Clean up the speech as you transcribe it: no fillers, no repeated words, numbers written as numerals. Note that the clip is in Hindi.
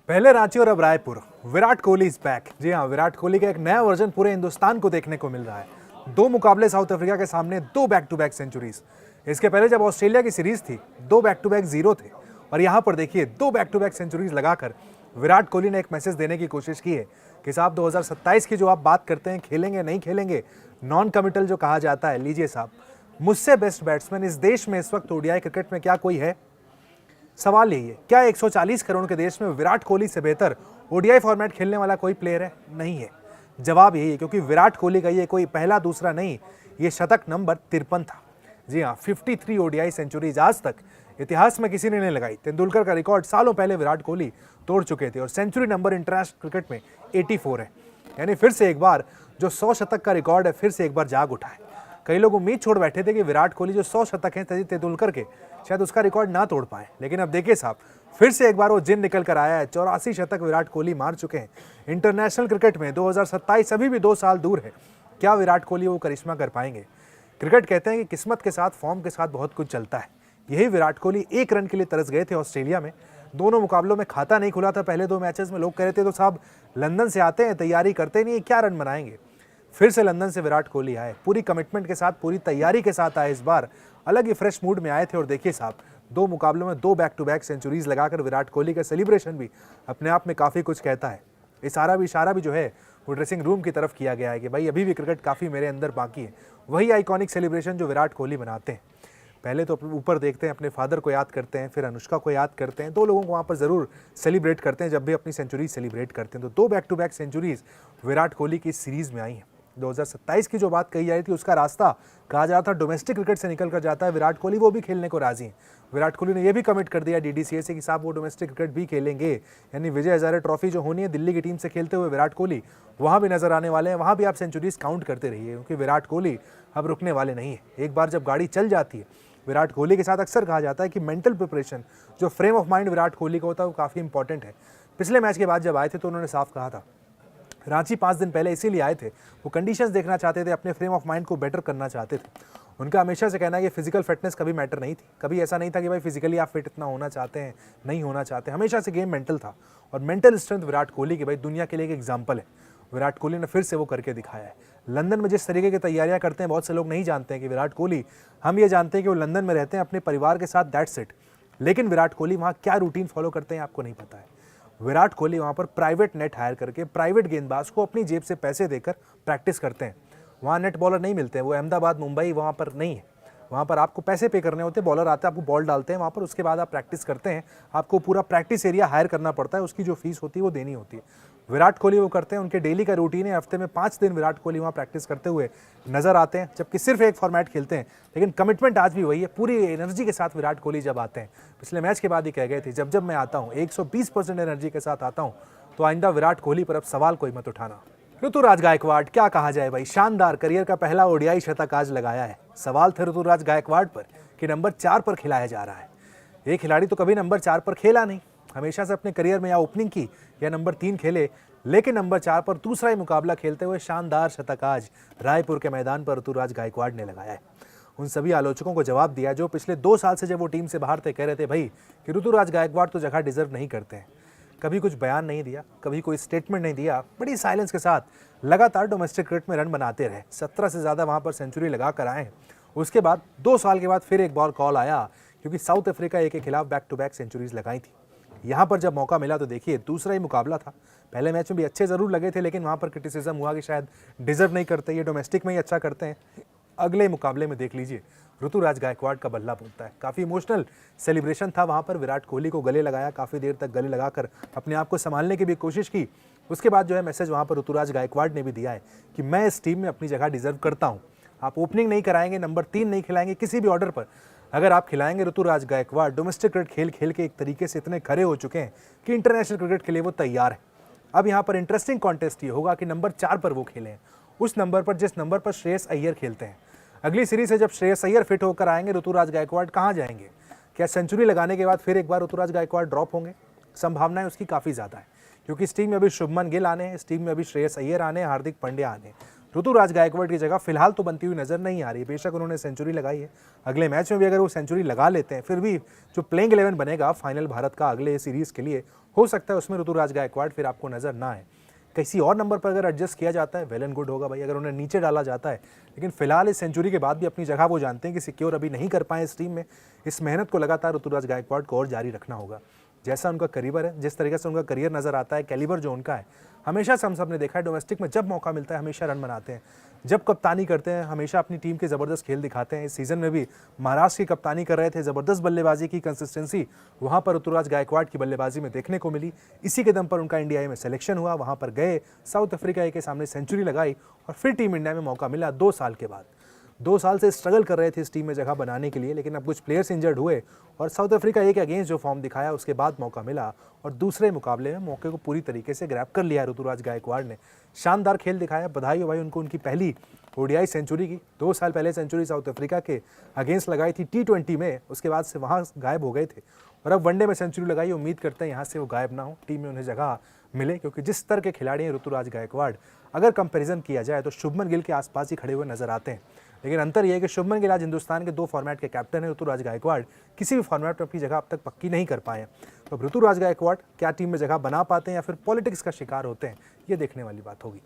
पहले रांची और अब रायपुर। Virat Kohli is back. जी हाँ, विराट कोहली का एक नया वर्जन पूरे हिंदुस्तान को देखने को मिल रहा है। दो मुकाबले साउथ अफ्रीका के सामने, दो बैक टू बैक सेंचुरीज। इसके पहले जब ऑस्ट्रेलिया की सीरीज थी, दो बैक टू बैक जीरो थे। और यहां पर देखिए, दो बैक टू बैक सेंचुरीज लगाकर विराट कोहली ने एक मैसेज देने की कोशिश की है कि साहब 2027 की जो आप बात करते हैं, खेलेंगे नहीं खेलेंगे, नॉन कमिटल जो कहा जाता है, लीजिए साहब, मुझसे बेस्ट बैट्समैन इस देश में इस वक्त ओडीआई क्रिकेट में क्या कोई है? सवाल यही है, क्या 140 करोड़ के देश में विराट कोहली से बेहतर ओडीआई फॉर्मेट खेलने वाला कोई प्लेयर है? नहीं है। जवाब यही है, क्योंकि विराट कोहली का ये कोई पहला दूसरा नहीं, ये शतक नंबर 53 था। जी हाँ, 53 ओडीआई सेंचुरीज आज तक इतिहास में किसी ने नहीं लगाई। तेंदुलकर का रिकॉर्ड सालों पहले विराट कोहली तोड़ चुके थे और सेंचुरी नंबर इंटरनेशनल क्रिकेट में 84 है। यानी फिर से एक बार जो 100 शतक का रिकॉर्ड है, फिर से एक बार जाग उठा है। कई लोग उम्मीद छोड़ बैठे थे कि विराट कोहली जो 100 शतक हैं तेंदुलकर के, शायद उसका रिकॉर्ड ना तोड़ पाए, लेकिन अब देखिए साहब, फिर से एक बार वो जिन निकल कर आया है। 84 शतक विराट कोहली मार चुके हैं इंटरनेशनल क्रिकेट में। 2027 अभी भी 2 साल दूर है। क्या विराट कोहली वो करिश्मा कर पाएंगे? क्रिकेट कहते हैं कि किस्मत के साथ, फॉर्म के साथ बहुत कुछ चलता है। यही विराट कोहली 1 रन के लिए तरस गए थे ऑस्ट्रेलिया में। दोनों मुकाबलों में खाता नहीं खुला था पहले 2 मैचेस में। लोग कह रहे थे तो साहब लंदन से आते हैं, तैयारी करते नहीं है, क्या रन बनाएंगे? फिर से लंदन से विराट कोहली आए, पूरी कमिटमेंट के साथ, पूरी तैयारी के साथ आए। इस बार अलग ही फ्रेश मूड में आए थे और देखिए साहब, 2 मुकाबलों में 2 बैक टू बैक सेंचुरीज लगाकर विराट कोहली का सेलिब्रेशन भी अपने आप में काफ़ी कुछ कहता है। इशारा भी जो है वो ड्रेसिंग रूम की तरफ किया गया है कि भाई अभी भी क्रिकेट काफ़ी मेरे अंदर बाकी है। वही आइकॉनिक सेलिब्रेशन जो विराट कोहली बनाते हैं। पहले तो ऊपर देखते हैं, अपने फादर को याद करते हैं, फिर अनुष्का को याद करते हैं। 2 लोगों को वहाँ पर ज़रूर सेलिब्रेट करते हैं जब भी अपनी सेंचुरी सेलिब्रेट करते हैं। तो 2 back to back centuries Virat Kohli की इस सीरीज़ में आई हैं। 2027 की जो बात कही जा रही थी, उसका रास्ता कहा जा रहा था डोमेस्टिक क्रिकेट से निकल कर जाता है विराट कोहली, वो भी खेलने को राजी हैं। विराट कोहली ने यह भी कमिट कर दिया डीडीसीए से कि साहब वो डोमेस्टिक क्रिकेट भी खेलेंगे। यानी विजय हजारे ट्रॉफी जो होनी है दिल्ली की टीम से खेलते हुए विराट कोहली वहाँ भी नजर आने वाले हैं। वहाँ भी आप सेंचुरीज काउंट करते रहिए, क्योंकि विराट कोहली अब रुकने वाले नहीं है। एक बार जब गाड़ी चल जाती है, विराट कोहली के साथ अक्सर कहा जाता है कि मेंटल प्रिपरेशन, जो frame of mind Virat Kohli का होता है, वो काफ़ी इंपॉर्टेंट है। पिछले मैच के बाद जब आए थे तो उन्होंने साफ कहा था, रांची 5 दिन पहले इसीलिए आए थे, वो कंडीशंस देखना चाहते थे, अपने फ्रेम ऑफ माइंड को बेटर करना चाहते थे। उनका हमेशा से कहना है कि फिजिकल फिटनेस कभी मैटर नहीं थी। कभी ऐसा नहीं था कि भाई फिजिकली आप फिट इतना होना चाहते हैं, नहीं होना चाहते। हमेशा से गेम मेंटल था और मेंटल स्ट्रेंथ विराट कोहली की भाई दुनिया के लिए एक एग्जाम्पल है। विराट कोहली ने फिर से वो करके दिखाया है। लंदन में जिस तरीके की तैयारियां करते हैं, बहुत से लोग नहीं जानते हैं कि विराट कोहली, हम ये जानते हैं कि वो लंदन में रहते हैं अपने परिवार के साथ, दैट्स इट। लेकिन विराट कोहली वहाँ क्या रूटीन फॉलो करते हैं आपको नहीं पता है। विराट कोहली वहाँ पर प्राइवेट नेट हायर करके प्राइवेट गेंदबाज को अपनी जेब से पैसे देकर प्रैक्टिस करते हैं। वहाँ नेट बॉलर नहीं मिलते हैं, वो अहमदाबाद, मुंबई वहाँ पर नहीं है। वहाँ पर आपको पैसे पे करने होते हैं, बॉलर आते हैं, आपको बॉल डालते हैं वहाँ पर, उसके बाद आप प्रैक्टिस करते हैं। आपको पूरा प्रैक्टिस एरिया हायर करना पड़ता है, उसकी जो फीस होती है वो देनी होती है। विराट कोहली वो करते हैं, उनके डेली का रूटीन है। हफ्ते में 5 दिन विराट कोहली वहाँ प्रैक्टिस करते हुए नजर आते हैं, जबकि सिर्फ एक फॉर्मेट खेलते हैं, लेकिन कमिटमेंट आज भी वही है। पूरी एनर्जी के साथ विराट कोहली जब आते हैं, पिछले मैच के बाद ही कह गए थे, जब जब मैं आता हूँ 120% एनर्जी के साथ आता हूँ, तो आइंदा विराट कोहली पर अब सवाल कोई मत उठाना। ऋतुराज गायकवाड़, क्या कहा जाए भाई, शानदार करियर का पहला ओडीआई शतक आज लगाया है। सवाल था ऋतुराज गायकवाड़ पर कि नंबर 4 पर खिलाया जा रहा है। ये खिलाड़ी तो कभी नंबर 4 पर खेला नहीं, हमेशा से अपने करियर में या ओपनिंग की या नंबर 3 खेले, लेकिन नंबर 4 पर दूसरा ही मुकाबला खेलते हुए शानदार शतक आज रायपुर के मैदान पर ऋतुराज गायकवाड़ ने लगाया है। उन सभी आलोचकों को जवाब दिया जो पिछले 2 साल से जब वो टीम से बाहर थे, कह रहे थे भाई कि ऋतुराज गायकवाड़ तो जगह डिजर्व नहीं करते हैं। कभी कुछ बयान नहीं दिया, कभी कोई स्टेटमेंट नहीं दिया, बड़ी साइलेंस के साथ लगातार डोमेस्टिक क्रिकेट में रन बनाते रहे। 17 से ज़्यादा वहाँ पर सेंचुरी लगा कर आए। उसके बाद 2 साल के बाद फिर एक बार कॉल आया, क्योंकि साउथ अफ्रीका ए के खिलाफ बैक टू बैक सेंचुरीज लगाई थी। यहाँ पर जब मौका मिला तो देखिए, दूसरा ही मुकाबला था। पहले मैच में भी अच्छे ज़रूर लगे थे, लेकिन वहाँ पर क्रिटिसिज्म हुआ कि शायद डिजर्व नहीं करते, ये डोमेस्टिक में ही अच्छा करते हैं। अगले मुकाबले में देख लीजिए, ऋतुराज गायकवाड़ का बल्ला बोलता है। काफ़ी इमोशनल सेलिब्रेशन था वहाँ पर। विराट कोहली को गले लगाया, काफ़ी देर तक गले लगाकर अपने आप को संभालने की भी कोशिश की। उसके बाद जो है मैसेज वहाँ पर ऋतुराज गायकवाड़ ने भी दिया है कि मैं इस टीम में अपनी जगह डिजर्व करता हूँ। आप ओपनिंग नहीं कराएंगे, नंबर 3 नहीं खिलाएंगे, किसी भी ऑर्डर पर अगर आप खिलाएंगे, ऋतुराज गायकवाड़ डोमेस्टिक क्रिकेट खेल खेल के एक तरीके से इतने खड़े हो चुके हैं कि इंटरनेशनल क्रिकेट के लिए वो तैयार है। अब यहाँ पर इंटरेस्टिंग कॉन्टेस्ट ये होगा कि नंबर 4 पर वो खेलें, उस नंबर पर जिस नंबर पर श्रेयस अय्यर खेलते हैं। अगली सीरीज से जब श्रेयस अय्यर फिट होकर आएंगे, ऋतुराज गायकवाड़ कहाँ जाएंगे? क्या सेंचुरी लगाने के बाद फिर एक बार ऋतुराज गायकवाड़ ड्रॉप होंगे? संभावनाएं उसकी काफ़ी ज़्यादा है, क्योंकि इस टीम में अभी शुभमन गिल आने हैं, इस टीम में अभी श्रेयस अय्यर आने हैं, हार्दिक पांड्या आने हैं। ऋतुराज गायकवाड़ की जगह फिलहाल तो बनती हुई नजर नहीं आ रही। बेशक उन्होंने सेंचुरी लगाई है, अगले मैच में भी अगर वो सेंचुरी लगा लेते हैं, फिर भी जो प्लेइंग 11 बनेगा फाइनल भारत का अगले सीरीज के लिए, हो सकता है उसमें ऋतुराज गायकवाड़ फिर आपको नजर ना आए। किसी और नंबर पर अगर एडजस्ट किया जाता है वेल एंड गुड होगा भाई, अगर उन्हें नीचे डाला जाता है। लेकिन फिलहाल इस सेंचुरी के बाद भी अपनी जगह वो जानते हैं कि सिक्योर अभी नहीं कर पाए इस टीम में। इस मेहनत को लगातार ऋतुराज गायकवाड़ को और जारी रखना होगा। जैसा उनका करियर है, जिस तरीके से उनका करियर नजर आता है, कैलिबर जो उनका है, हमेशा से हम सब ने देखा है डोमेस्टिक में जब मौका मिलता है हमेशा रन बनाते हैं, जब कप्तानी करते हैं हमेशा अपनी टीम के ज़बरदस्त खेल दिखाते हैं। इस सीज़न में भी महाराष्ट्र की कप्तानी कर रहे थे, ज़बरदस्त बल्लेबाजी की कंसिस्टेंसी वहाँ पर ऋतुराज गायकवाड़ की बल्लेबाजी में देखने को मिली। इसी के दम पर उनका इंडिया ए में सिलेक्शन हुआ, वहाँ पर गए, साउथ अफ्रीका ए के सामने सेंचुरी लगाई और फिर टीम इंडिया में मौका मिला 2 साल के बाद। 2 साल से स्ट्रगल कर रहे थे इस टीम में जगह बनाने के लिए, लेकिन अब कुछ प्लेयर्स इंजर्ड हुए और साउथ अफ्रीका ए के अगेंस्ट जो फॉर्म दिखाया उसके बाद मौका मिला और दूसरे मुकाबले में मौके को पूरी तरीके से ग्रैब कर लिया ऋतुराज गायकवाड़ ने। शानदार खेल दिखाया, बधाई हो भाई उनको उनकी पहली ओडीआई सेंचुरी की। 2 साल पहले सेंचुरी साउथ अफ्रीका के अगेंस्ट लगाई थी T20 में, उसके बाद से वहाँ गायब हो गए थे और अब वनडे में सेंचुरी लगाई। उम्मीद करते हैं यहाँ से वो गायब ना हो, टीम में उन्हें जगह मिले, क्योंकि जिस स्तर के खिलाड़ी हैं ऋतुराज गायकवाड़, अगर कंपैरिजन किया जाए तो शुभमन गिल के आसपास ही खड़े हुए नजर आते हैं। लेकिन अंतर यह है कि शुभमन गिल आज हिंदुस्तान के 2 फॉर्मेट के कैप्टन हैं, ऋतुराज गायकवाड़ किसी भी फॉर्मेट में अपनी जगह अब तक पक्की नहीं कर पाए हैं। तो अब ऋतुराज गायकवाड़ क्या टीम में जगह बना पाते हैं या फिर पॉलिटिक्स का शिकार होते हैं, ये देखने वाली बात होगी।